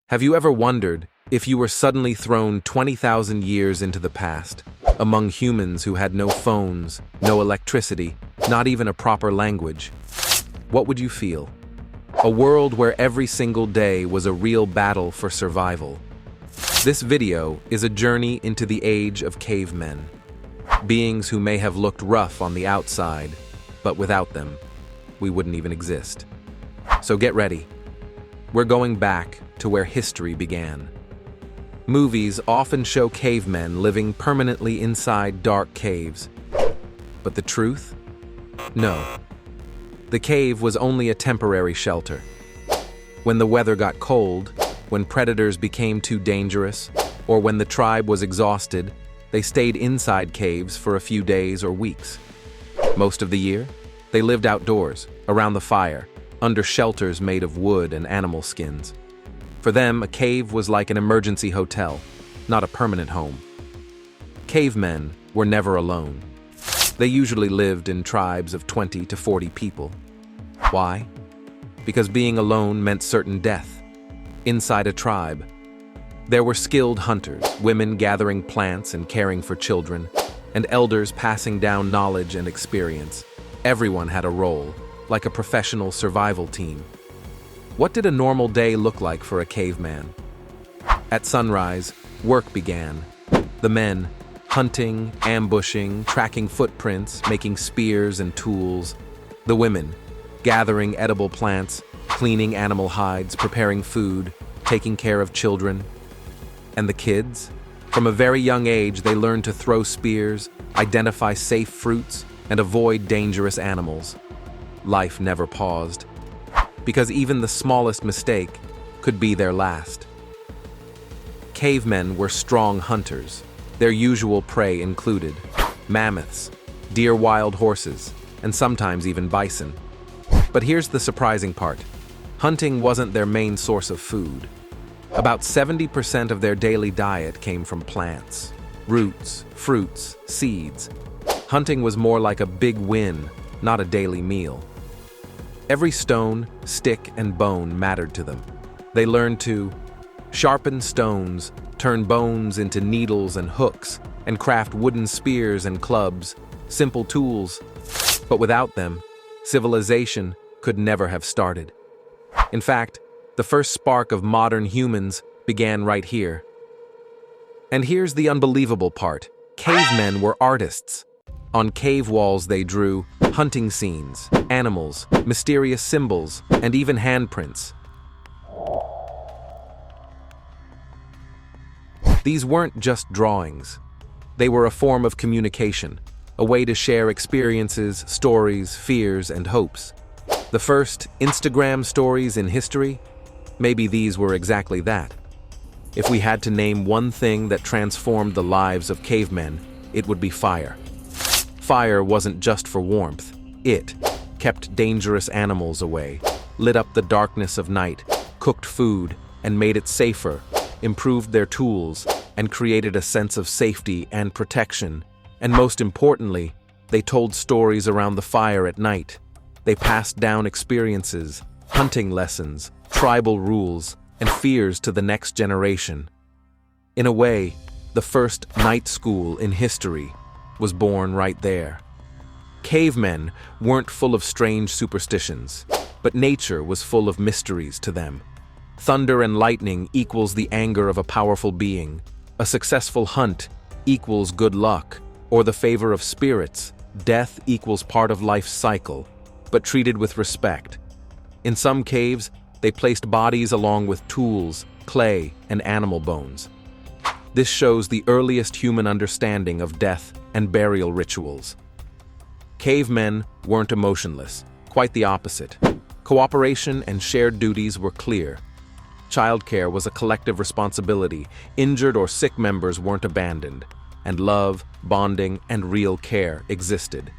Have you ever wondered if you were suddenly thrown 20,000 years into the past, among humans who had no phones, no electricity, not even a proper language? What would you feel? A world where every single day was a real battle for survival. This video is a journey into the age of cavemen, beings who may have looked rough on the outside, but without them, we wouldn't even exist. So get ready. We're going back to where history began. Movies often show cavemen living permanently inside dark caves. But the truth? No. The cave was only a temporary shelter. When the weather got cold, when predators became too dangerous, or when the tribe was exhausted, they stayed inside caves for a few days or weeks. Most of the year, they lived outdoors, around the fire, under shelters made of wood and animal skins. For them, a cave was like an emergency hotel, not a permanent home. Cavemen were never alone. They usually lived in tribes of 20 to 40 people. Why? Because being alone meant certain death. Inside a tribe, there were skilled hunters, women gathering plants and caring for children, and elders passing down knowledge and experience. Everyone had a role, like a professional survival team. What did a normal day look like for a caveman? At sunrise, work began. The men, hunting, ambushing, tracking footprints, making spears and tools. The women, gathering edible plants, cleaning animal hides, preparing food, taking care of children. And the kids? From a very young age, they learned to throw spears, identify safe fruits, and avoid dangerous animals. Life never paused, because even the smallest mistake could be their last. Cavemen were strong hunters. Their usual prey included mammoths, deer, wild horses, and sometimes even bison. But here's the surprising part. Hunting wasn't their main source of food. About 70% of their daily diet came from plants, roots, fruits, seeds. Hunting was more like a big win, not a daily meal. Every stone, stick, and bone mattered to them. They learned to sharpen stones, turn bones into needles and hooks, and craft wooden spears and clubs, simple tools. But without them, civilization could never have started. In fact, the first spark of modern humans began right here. And here's the unbelievable part. Cavemen were artists. On cave walls they drew hunting scenes, animals, mysterious symbols, and even handprints. These weren't just drawings. They were a form of communication, a way to share experiences, stories, fears, and hopes. The first Instagram stories in history? Maybe these were exactly that. If we had to name one thing that transformed the lives of cavemen, it would be fire. Fire wasn't just for warmth. It kept dangerous animals away, lit up the darkness of night, cooked food, and made it safer, improved their tools, and created a sense of safety and protection. And most importantly, they told stories around the fire at night. They passed down experiences, hunting lessons, tribal rules, and fears to the next generation. In a way, the first night school in history was born right there. Cavemen weren't full of strange superstitions, but nature was full of mysteries to them. Thunder and lightning equals the anger of a powerful being. A successful hunt equals good luck, or the favor of spirits. Death equals part of life's cycle, but treated with respect. In some caves, they placed bodies along with tools, clay, and animal bones. This shows the earliest human understanding of death and burial rituals. Cavemen weren't emotionless, quite the opposite. Cooperation and shared duties were clear. Childcare was a collective responsibility. Injured or sick members weren't abandoned, and love, bonding, and real care existed.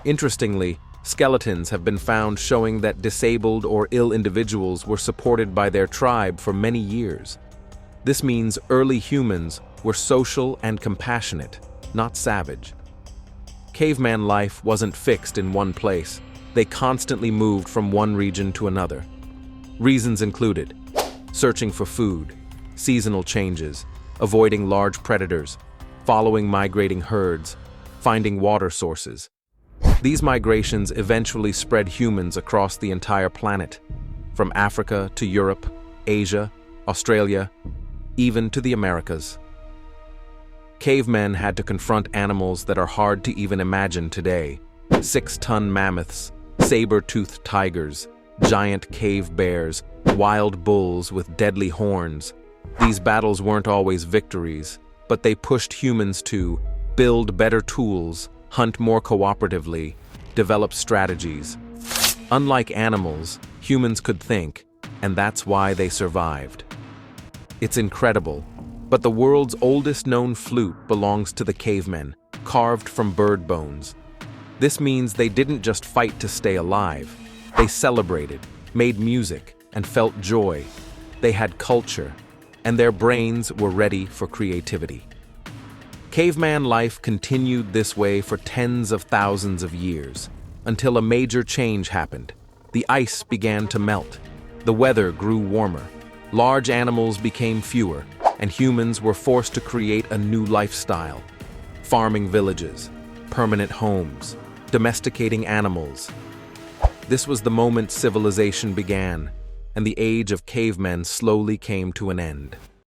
Interestingly, skeletons have been found showing that disabled or ill individuals were supported by their tribe for many years. This means early humans were social and compassionate, not savage. Caveman life wasn't fixed in one place. They constantly moved from one region to another. Reasons included searching for food, seasonal changes, avoiding large predators, following migrating herds, finding water sources. These migrations eventually spread humans across the entire planet, from Africa to Europe, Asia, Australia, even to the Americas. Cavemen had to confront animals that are hard to even imagine today: 6-ton mammoths, saber-toothed tigers, giant cave bears, wild bulls with deadly horns. These battles weren't always victories, but they pushed humans to build better tools, hunt more cooperatively, develop strategies. Unlike animals, humans could think, and that's why they survived. It's incredible, but the world's oldest known flute belongs to the cavemen, carved from bird bones. This means they didn't just fight to stay alive. They celebrated, made music, and felt joy. They had culture, and their brains were ready for creativity. Caveman life continued this way for tens of thousands of years, until a major change happened. The ice began to melt. The weather grew warmer. Large animals became fewer, and humans were forced to create a new lifestyle. Farming villages, permanent homes, domesticating animals. This was the moment civilization began, and the age of cavemen slowly came to an end.